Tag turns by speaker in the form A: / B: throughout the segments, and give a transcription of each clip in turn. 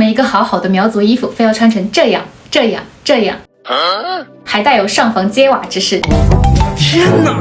A: 么一个好好的苗族衣服非要穿成这样，还带有上房揭瓦之势？天哪！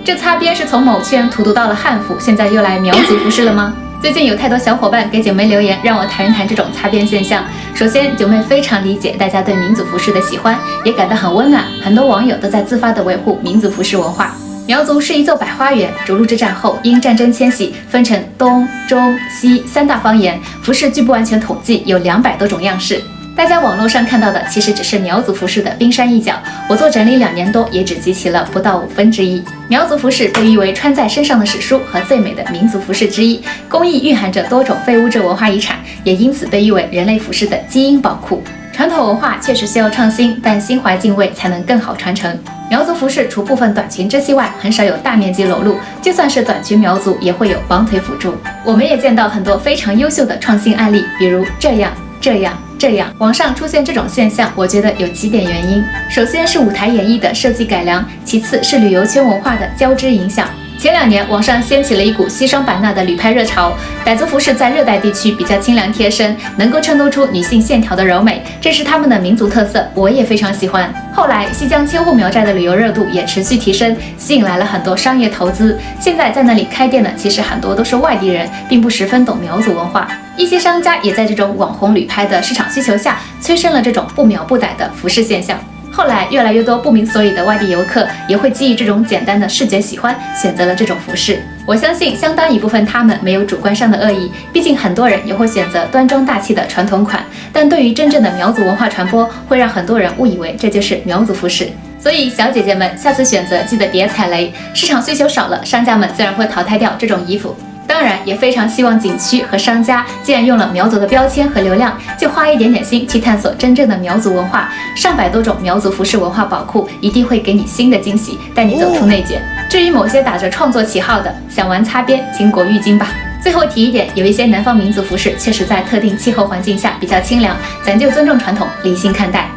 A: 这擦边是从某圈荼毒到了汉服，现在又来苗族服饰了吗？最近有太多小伙伴给九妹留言，让我谈一谈这种擦边现象。首先，九妹非常理解大家对民族服饰的喜欢，也感到很温暖。很多网友都在自发地维护民族服饰文化。苗族是一座百花园，逐鹿之战后因战争迁徙，分成东、中、西三大方言，服饰据不完全统计有200多种样式。大家网络上看到的其实只是苗族服饰的冰山一角，我做整理2年多，也只集齐了不到1/5。苗族服饰被誉为穿在身上的史书和最美的民族服饰之一，工艺蕴含着多种非物质文化遗产，也因此被誉为人类服饰的基因宝库。传统文化确实需要创新，但心怀敬畏才能更好传承。苗族服饰除部分短裙织系外，很少有大面积裸露，就算是短裙苗族，也会有绑腿辅助。我们也见到很多非常优秀的创新案例，比如这样，网上出现这种现象，我觉得有几点原因。首先是舞台演绎的设计改良，其次是旅游圈文化的交织影响。前2年，网上掀起了一股西双版纳的旅拍热潮，傣族服饰在热带地区比较清凉贴身，能够衬托出女性线条的柔美，这是他们的民族特色，我也非常喜欢。后来，西江千户苗寨的旅游热度也持续提升，吸引来了很多商业投资。现在在那里开店的其实很多都是外地人，并不十分懂苗族文化。一些商家也在这种网红旅拍的市场需求下，催生了这种不苗不傣的服饰现象。后来，越来越多不明所以的外地游客也会基于这种简单的视觉喜欢，选择了这种服饰。我相信相当一部分他们没有主观上的恶意，毕竟很多人也会选择端庄大气的传统款。但对于真正的苗族文化传播，会让很多人误以为这就是苗族服饰。所以，小姐姐们，下次选择记得别踩雷。市场需求少了，商家们自然会淘汰掉这种衣服。当然，也非常希望景区和商家既然用了苗族的标签和流量，就花一点点心去探索真正的苗族文化。上百多种苗族服饰文化宝库一定会给你新的惊喜，带你走出内卷。至于某些打着创作旗号的，想玩擦边，请裹浴巾吧。最后提一点，有一些南方民族服饰确实在特定气候环境下比较清凉，咱就尊重传统，理性看待。